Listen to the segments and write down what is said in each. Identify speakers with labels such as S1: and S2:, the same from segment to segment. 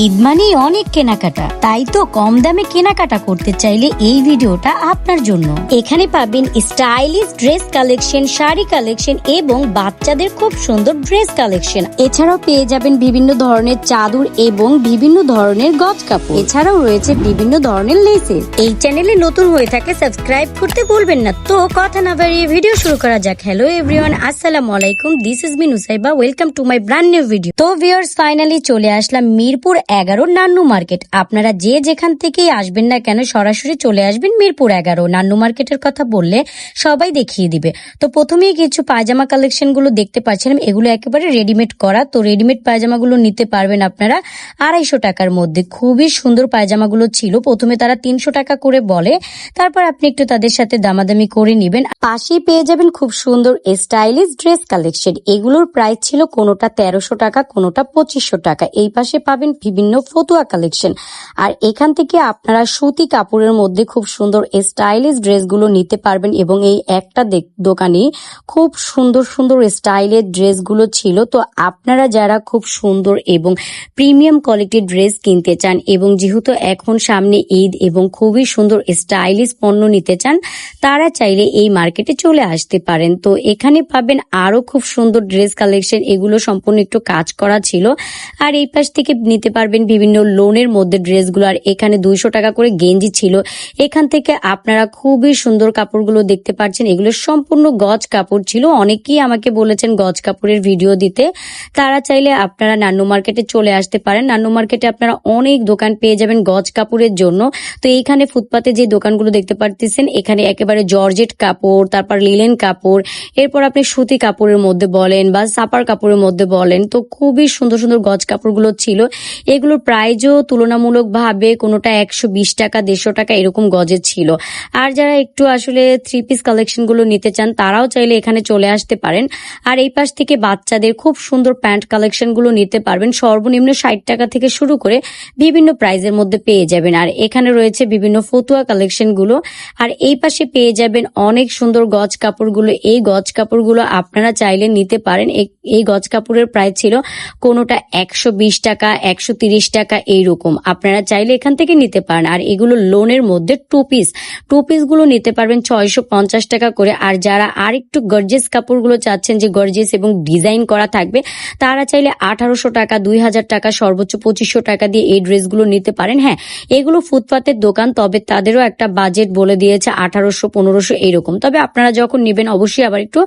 S1: ঈদ মানেই অনেক কেনাকাটা, তাই তো কম দামে কেনাকাটা করতে চাইলে এই ভিডিওটা আপনার জন্য। এখানে পাবেন stylish dress collection, sari collection এবং বাচ্চাদের খুব সুন্দর ড্রেস কালেকশন। এছাড়াও পেয়ে যাবেন বিভিন্ন ধরনের চাদর এবং বিভিন্ন ধরনের গজ কাপড়। এছাড়াও রয়েছে বিভিন্ন ধরনের লেসেস। এই চ্যানেলে নতুন হয়ে থাকে সাবস্ক্রাইব করতে ভুলবেন না। তো কথা না বাড়িয়ে ভিডিও শুরু করা যাক। হ্যালো এভরিওয়ান, আসসালামু আলাইকুম, this is me Nusaiba, welcome to my brand new video. তো ভিউয়ার্স, ফাইনালি চলে আসলাম মিরপুর 11 নান্নু মার্কেট। আপনারা যে যেখান থেকেই আসবেন না কেন সরাসরি চলে আসবেন মিরপুর 11 নান্নু মার্কেটের কথা বললে সবাই দেখিয়ে দিবে। তো প্রথমেই কিছু পায়জামা কালেকশন গুলো দেখতে পাচ্ছিলাম, এগুলো একেবারে রেডিমেড করা। তো রেডিমেড পায়জামা গুলো নিতে পারবেন আপনারা 250 টাকার মধ্যে। খুবই সুন্দর পায়জামা গুলো ছিল। প্রথমে তারা 300 টাকা করে বলে, তারপর আপনি একটু তাদের সাথে দামাদামি করে নিবেন। পাশেই পেয়ে যাবেন খুব সুন্দর স্টাইলিশ ড্রেস কালেকশন। এগুলোর প্রাইস ছিল কোনোটা 1300 টাকা, কোনোটা 2500 টাকা। এই পাশে পাবেন বিভিন্ন ফতুয়া কালেকশন। আর এখান থেকে আপনারা সুতি কাপড়ের মধ্যে খুব সুন্দর স্টাইলিশ ড্রেসগুলো নিতে পারবেন এবং এই একটা দোকানে খুব সুন্দর সুন্দর স্টাইলের ড্রেসগুলো ছিল। তো আপনারা যারা খুব সুন্দর এবং প্রিমিয়াম কোয়ালিটির ড্রেস কিনতে চান এবং যেহেতু এখন সামনে ঈদ এবং খুবই সুন্দর স্টাইলিশ পণ্য নিতে চান, তারা চাইলে এই মার্কেটে চলে আসতে পারেন। তো এখানে পাবেন আরো খুব সুন্দর ড্রেস কালেকশন। এগুলো সম্পূর্ণ একটু কাজ করা ছিল। আর এই পাশ থেকে নিতে পারবেন বিভিন্ন লোনের মধ্যে ড্রেসগুলো। আর এখানে 200 টাকা করে গেঞ্জি ছিল। এখান থেকে আপনারা খুবই সুন্দর কাপড়গুলো দেখতে পাচ্ছেন। এগুলো সম্পূর্ণ গজ কাপড় ছিল। অনেকেই আমাকে বলেছেন গজ কাপড়ের ভিডিও দিতে। তারা চাইলে আপনারা নান্নু মার্কেটে চলে আসতে পারেন। নান্নু মার্কেটে আপনারা অনেক দোকান পেয়ে যাবেন গজ কাপড়ের জন্য। তো এইখানে ফুটপাতে যে দোকানগুলো দেখতে পারতেছেন, এখানে একেবারে জর্জেট কাপড়, তারপর লিলেন কাপড়, এরপর আপনি সুতি কাপড়ের মধ্যে বলেন বা সাপার কাপড়ের মধ্যে বলেন, তো খুবই সুন্দর সুন্দর গজ কাপড়গুলো ছিল। এগুলোর প্রাইজও তুলনামূলক ভাবে কোনোটা 120 টাকা, 150 টাকা এরকম গজের ছিল। আর যারা একটু আসলে 3 পিস কালেকশন গুলো নিতে চান, তারাও চাইলে এখানে চলে আসতে পারেন। আর এই পাশ থেকে বাচ্চাদের খুব সুন্দর প্যান্ট কালেকশন গুলো নিতে পারবেন। সর্বনিম্ন 60 টাকা থেকে শুরু করে বিভিন্ন প্রাইজের মধ্যে পেয়ে যাবেন। আর এখানে রয়েছে বিভিন্ন ফতুয়া কালেকশন গুলো। আর এই পাশে পেয়ে যাবেন অনেক সুন্দর গজ কাপড়গুলো। এই গজ কাপড়গুলো আপনারা চাইলে নিতে পারেন। এই গজ কাপড়ের প্রাইস ছিল কোনোটা 120 টাকা, 130 টাকা এইরকম। আপনারা চাইলে এখান থেকে নিতে পারেন। আর এগুলো লোনের মধ্যে টু পিস গুলো নিতে পারবেন 650 টাকা করে। আর যারা আর একটু গর্জিয়াস কাপড়গুলো চাচ্ছেন যে গর্জিয়াস এবং ডিজাইন করা থাকবে, তারা চাইলে 1800 টাকা, 2000 টাকা, সর্বোচ্চ 2500 টাকা দিয়ে এই ড্রেসগুলো নিতে পারেন। হ্যাঁ, এগুলো ফুটপাতের দোকান, তবে তাদেরও একটা বাজেট বলে দিয়েছে 1800, 1500 এইরকম। তবে আপনারা যখন নেবেন অবশ্যই আবার একটু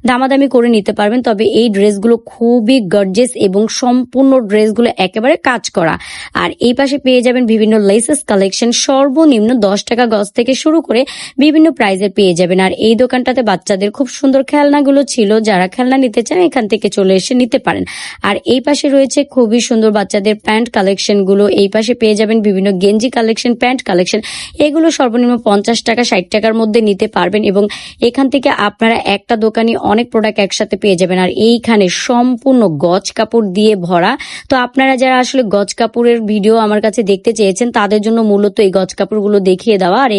S1: দামাদামি করে নিতে পারবেন। তবে এই ড্রেসগুলো খুবই গর্জিয়াস এবং সম্পূর্ণ ড্রেসগুলো একেবারে কাজ করা। আর এই পাশে পেয়ে যাবেন বিভিন্ন লেসেস কালেকশন। সর্বনিম্ন 10 টাকা গজ থেকে শুরু করে বিভিন্ন প্রাইজের পেয়ে যাবেন। আর এই দোকানটাতে বাচ্চাদের খুব সুন্দর খেলনাগুলো ছিল। যারা খেলনা নিতে চান এখান থেকে চলে এসে নিতে পারেন। আর এই পাশে রয়েছে খুবই সুন্দর বাচ্চাদের প্যান্ট কালেকশন গুলো। এই পাশে পেয়ে যাবেন বিভিন্ন গেঞ্জি কালেকশন, প্যান্ট কালেকশন। এগুলো সর্বনিম্ন 50 টাকা, 60 টাকার মধ্যে নিতে পারবেন এবং এখান থেকে আপনারা একটা দোকানে অনেক প্রোডাক্ট একসাথে পেয়ে যাবেন। আর এইখানে সম্পূর্ণ গজ কাপড় দিয়ে ভরা। তো আপনারা যারা আসলে গজ কাপড়ের ভিডিও আমার কাছে দেখতে চেয়েছেন, তাদের জন্য মূলত এই গজ কাপড়গুলো দেখিয়ে দেওয়া। আর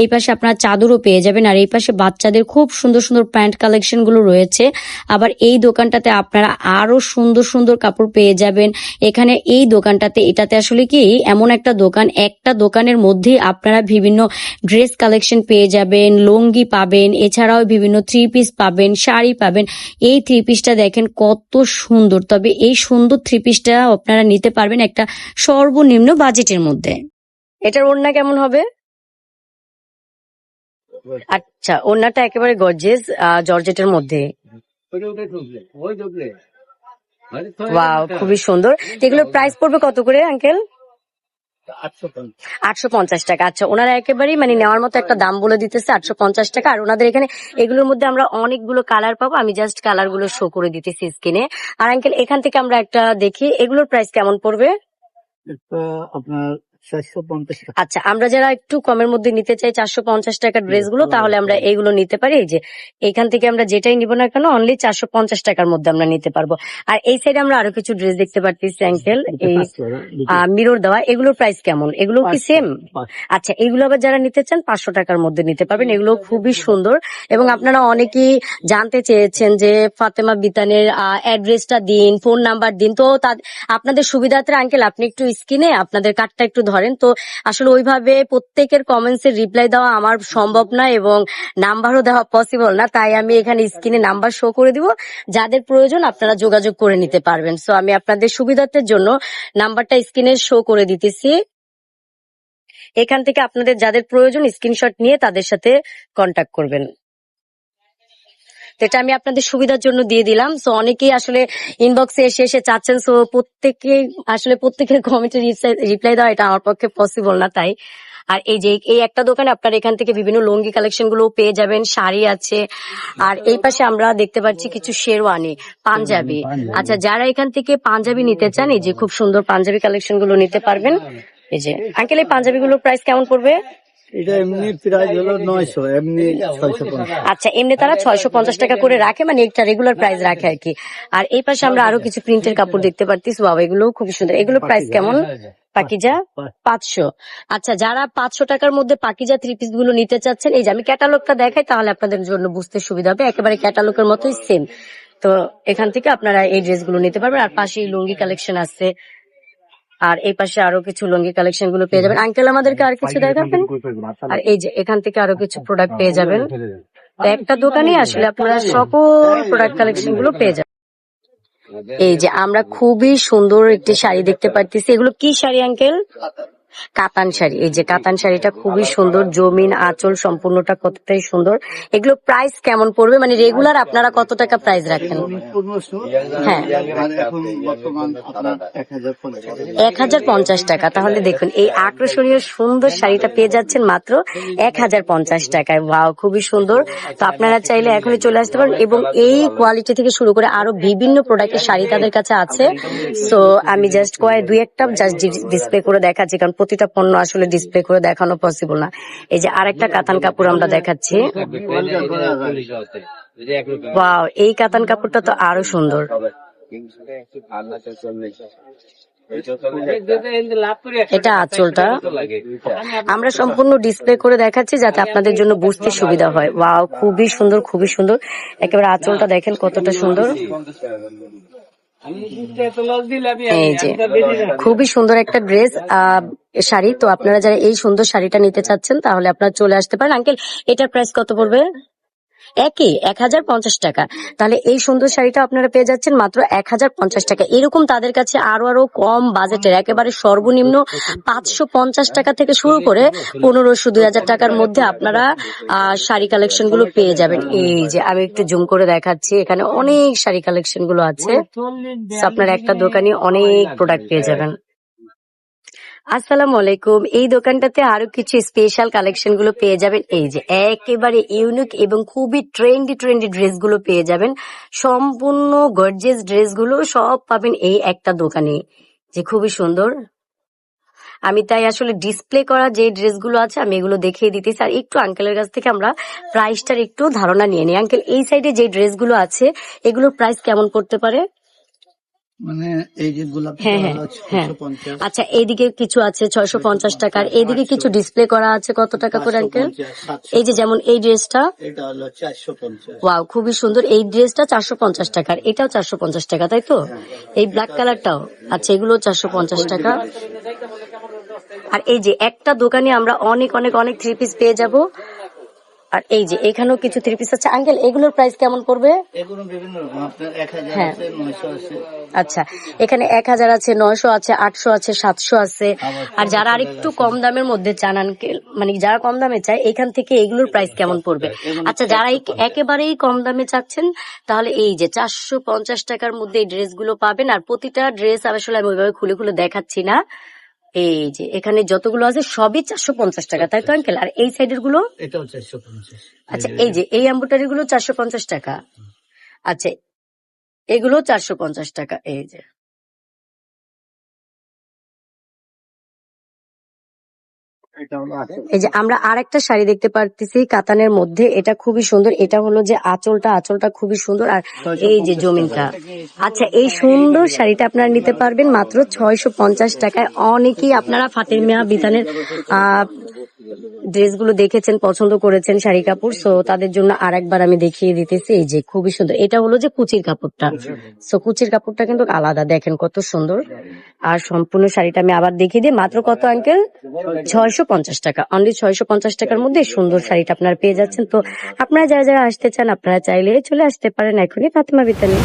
S1: এই পাশে আপনারা চাদরও পেয়ে যাবেন। আর এই পাশে বাচ্চাদের খুব সুন্দর সুন্দর প্যান্ট কালেকশন গুলো রয়েছে। আবার এই দোকানটাতে আপনারা আরো সুন্দর সুন্দর কাপড় পেয়ে যাবেন। এখানে এই দোকানটাতে, এটাতে আসলে কি এমন একটা দোকান, একটা দোকানের মধ্যে আপনারা বিভিন্ন ড্রেস কালেকশন পেয়ে যাবেন, লুঙ্গি পাবেন, এছাড়াও বিভিন্ন 3 পিস পাবেন, শাড়ি পাবেন। এই 3 পিসটা দেখেন কত সুন্দর। তবে এই সুন্দর 3 পিসটা আপনারা নিতে পারবেন একটা সর্বনিম্ন বাজেটের মধ্যে। এটার ওড়না কেমন হবে? আচ্ছা, ওড়নাটা একেবারে গর্জিয়াস জর্জেটের মধ্যে। ওয়াও, খুবই সুন্দর। এগুলোর প্রাইস পড়বে কত করে আঙ্কেল? 850 টাকা। আচ্ছা, ওনারা একেবারেই মানে নেওয়ার মতো একটা দাম বলে দিতেছে, 850 টাকা। আর ওনাদের এখানে এগুলোর মধ্যে আমরা অনেকগুলো কালার পাবো। আমি জাস্ট কালার গুলো শো করে দিতেছি স্ক্রিনে। আর আঙ্কেল এখান থেকে আমরা একটা দেখি, এগুলোর প্রাইস কেমন পড়বে?
S2: এটা আপনার 450 টাকা।
S1: আচ্ছা, আমরা যারা একটু কমের মধ্যে নিতে চাই 450 টাকার ড্রেসগুলো, তাহলে আমরা এইগুলো নিতে পারি। এই যে এইখান থেকে আমরা যেটাই নিব না কেন অনলি 450 টাকার মধ্যে আমরা নিতে পারবো। আর এই সাইডে আমরা আরো কিছু ড্রেস দেখতে পারতেছি আঙ্কেল, এই মিরর দেওয়া, এগুলোর প্রাইস কেমন? এগুলো কি সেম? আচ্ছা, এগুলো আবার যারা নিতে চান 500 টাকার মধ্যে নিতে পারবেন। এগুলো খুবই সুন্দর এবং আপনারা অনেকেই জানতে চেয়েছেন যে ফাতেমা বিতানের অ্যাড্রেসটা দিন, ফোন নাম্বার দিন। তো আপনাদের সুবিধার্থে আঙ্কেল আপনি একটু স্ক্রিনে আপনাদের কার্ডটা একটু ধরেন। তো আসলে ওইভাবে প্রত্যেকের কমেন্টস এর রিপ্লাই দেওয়া আমার সম্ভব না এবং নাম্বারও দেওয়া পসিবল না, তাই আমি এখানে স্ক্রিনে নাম্বার শো করে দিব। যাদের প্রয়োজন আপনারা যোগাযোগ করে নিতে পারবেন। সো আমি আপনাদের সুবিধার্থের জন্য নাম্বারটা স্ক্রিনে শো করে দিতেছি। এখান থেকে আপনাদের যাদের প্রয়োজন স্ক্রিনশট নিয়ে তাদের সাথে কন্ট্যাক্ট করবেন। এটা আমি আপনাদের সুবিধার জন্য দিয়ে দিলাম। সো অনেকেই আসলে ইনবক্সে এসে এসে চাচ্ছেন, সো প্রত্যেকের কমেন্টের রিপ্লাই দেওয়া এটা আমার পক্ষে পসিবল না, তাই। আর এই যে এই একটা দোকানে আপনার এখান থেকে বিভিন্ন লুঙ্গি কালেকশন গুলো পেয়ে যাবেন, শাড়ি আছে। আর এই পাশে আমরা দেখতে পাচ্ছি কিছু শেরওয়ানি, পাঞ্জাবি। আচ্ছা, যারা এখান থেকে পাঞ্জাবি নিতে চান, এই যে খুব সুন্দর পাঞ্জাবি কালেকশন গুলো নিতে পারবেন। এই যে আঙ্কেল, এই পাঞ্জাবি গুলোর প্রাইস কেমন পড়বে?
S2: এটা এমনি প্রাইস হলো 900, এমনি 650।
S1: আচ্ছা, এমনি তারা 650 টাকা করে রাখে, মানে একটা রেগুলার প্রাইস রাখে আর কি। আর এই পাশে আমরা আরো কিছু প্রিন্টের কাপড় দেখতে পারতেছি। বাবা, এগুলো খুবই সুন্দর। এগুলোর প্রাইস কেমন? পাকিজা 500। আচ্ছা, যারা 500 টাকার মধ্যে পাকিজা থ্রি পিস গুলো নিতে চাচ্ছেন, এই যে আমি ক্যাটালগটা দেখাই, তাহলে আপনাদের জন্য বুঝতে সুবিধা হবে। একেবারে ক্যাটালগের মতোই সেম। তো এখান থেকে আপনারা এই ড্রেস গুলো নিতে পারবেন। আর পাশেই লুঙ্গি কালেকশন আছে, আর এই পাশে আরো কিছু লুঙ্গি কালেকশন গুলো পেয়ে যাবেন। আঙ্কেল আমাদেরকে আর কিছু দেখাবেন? আর এই যে এখান থেকে আরো কিছু প্রোডাক্ট পেয়ে যাবেন। তো একটা দোকানে আসলে আপনারা সকল প্রোডাক্ট কালেকশন গুলো পেয়ে যাবেন। এই যে আমরা খুবই সুন্দর একটি শাড়ি দেখতে পাচ্ছি। এগুলো কি শাড়ি আঙ্কেল? কাতান শাড়ি। এই যে কাতান শাড়িটা খুবই সুন্দর, জমিন আঁচল সম্পূর্ণটা কতটাই সুন্দর। এগুলো প্রাইস কেমন পড়বে? মানে রেগুলার আপনারা কত টাকা প্রাইস রাখেন? হ্যাঁ, 1050 টাকা। তাহলে দেখুন এই আকর্ষণীয় সুন্দর শাড়িটা পেয়ে যাচ্ছেন মাত্র 1050 টাকায়। ওয়াও, খুবই সুন্দর। তো আপনারা চাইলে এখনই চলে আসতে পারেন এবং এই কোয়ালিটি থেকে শুরু করে আরো বিভিন্ন প্রোডাক্টের শাড়ি তাদের কাছে আছে। সো আমি জাস্ট দুই একটা জাস্ট ডিসপ্লে করে দেখাচ্ছি, কারণ প্রতিটা পণ্য আসলে ডিসপ্লে করে দেখানো পসিবল না। এই যে আরেকটা কাতান কাপড় আমরা দেখাচ্ছি। ওয়াও, এই কাতান কাপড়টা তো আরো সুন্দর। এটা আঁচলটা আমরা সম্পূর্ণ ডিসপ্লে করে দেখাচ্ছি যাতে আপনাদের জন্য বুঝতে সুবিধা হয়। ওয়াও, খুবই সুন্দর, খুবই সুন্দর। একেবারে আঁচলটা দেখেন কতটা সুন্দর। এই যে খুবই সুন্দর একটা ড্রেস শাড়ি। তো আপনারা যারা এই সুন্দর শাড়িটা নিতে চাচ্ছেন তাহলে আপনারা চলে আসতে পারেন। আঙ্কেল, এটার প্রাইস কত পড়বে? একই 1050 টাকা। তাহলে এই সুন্দর শাড়িটা আপনারা পেয়ে যাচ্ছেন মাত্র 1050 টাকা। এরকম তাদের কাছে আরো কম বাজেটের একেবারে সর্বনিম্ন 550 টাকা থেকে শুরু করে 1500-2000 টাকার মধ্যে আপনারা শাড়ি কালেকশন গুলো পেয়ে যাবেন। এই যে আমি একটু জুম করে দেখাচ্ছি, এখানে অনেক শাড়ি কালেকশন গুলো আছে। আপনার একটা দোকানে অনেক প্রোডাক্ট পেয়ে যাবেন। আসসালামু আলাইকুম। এই দোকানটাতে আরো কিছু স্পেশাল কালেকশন গুলো পেয়ে যাবেন। এই যে একেবারে ইউনিক এবং খুবই ট্রেন্ডি ড্রেস গুলো পেয়ে যাবেন। সম্পূর্ণ গর্জিয়াস ড্রেস গুলো সব পাবেন এই একটা দোকানে, যে খুবই সুন্দর। আমি তাই আসলে ডিসপ্লে করা যে ড্রেসগুলো আছে আমি এগুলো দেখিয়ে দিতেছি। আর একটু আঙ্কেলের কাছ থেকে আমরা প্রাইসটার একটু ধারণা নিয়ে নিই। আঙ্কেল, এই সাইডে যে ড্রেসগুলো আছে এগুলোর প্রাইস কেমন পড়তে পারে?
S2: মানে এই যে গোলাপি
S1: হ্যাঁ, হ্যাঁ, হ্যাঁ। আচ্ছা, এইদিকে কিছু আছে 650 টাকার, এইদিকে কিছু ডিসপ্লে করা আছে কত টাকা করে আঙ্কেল? এই যে যেমন এই ড্রেসটা,
S2: এটা হলো 450।
S1: ওয়াও, খুবই সুন্দর। এই ড্রেসটা 450 টাকার, এটাও 450 টাকা, তাই তো? এই ব্ল্যাক কালারটাও আচ্ছা, এগুলো 450 টাকা। আর এই যে একটা দোকানে আমরা অনেক অনেক অনেক থ্রি পিস পেয়ে যাব। আর এই যে এখানেও কিছু থ্রি পিস আছে। আঙ্কেল, এগুলোর প্রাইস কেমন পড়বে?
S2: এগুলো বিভিন্ন রকম, আপনার 1000
S1: হ্যাঁ,
S2: আছে, 900 আছে।
S1: আচ্ছা, এখানে 1000 আছে, 900 আছে, 800 আছে, 700 আছে। আর যারা আরেকটু কম দামের মধ্যে চান আঙ্কেল, মানে যারা কম দামে চায় এখান থেকে এগুলোর প্রাইস কেমন পড়বে? আচ্ছা, যারা একেবারেই কম দামে চাচ্ছেন তাহলে এই যে 450 টাকার মধ্যে এই ড্রেসগুলো পাবেন। আর প্রতিটা ড্রেস আসলে আমি ওইভাবে খুলে খুলে দেখাচ্ছি না। এই যে এখানে যতগুলো আছে সবই 450 টাকা, তাই তো আঙ্কেল? আর এই সাইডের গুলো?
S2: এটাও 450।
S1: আচ্ছা, এই যে এই এমব্রয়ডারি গুলো 450 টাকা। আচ্ছা, এগুলো 450 টাকা। এই যে এই যে আমরা আরেকটা শাড়ি দেখতে পারতেছি কাতানের মধ্যে, এটা খুবই সুন্দর। এটা হলো যে আঁচলটা খুবই সুন্দর, আর এই যে জমিনটা। আচ্ছা, এই সুন্দর শাড়িটা আপনারা নিতে পারবেন মাত্র 650 টাকায়। অনেকেই আপনারা ফাতের মিয়া বিতানের ড্রেসগুলো দেখেছেন, পছন্দ করেছেন শাড়ি কাপড়, সো তাদের জন্য আরেকবার আমি দেখিয়ে দিতেছি। এই যে খুবই সুন্দর, এটা হলো যে কুচির কাপড়টা। সো কুচির কাপড়টা কিন্তু আলাদা, দেখেন কত সুন্দর। আর সম্পূর্ণ শাড়িটা আমি আবার দেখিয়ে দিই। মাত্র কত আঙ্কেল? 650 টাকা। অনলি 650 টাকার মধ্যে এই সুন্দর শাড়িটা আপনারা পেয়ে যাচ্ছেন। তো আপনারা যারা যারা আসতে চান, আপনারা চাইলে চলে আসতে পারেন এখনই ফাতেমা বিতানে।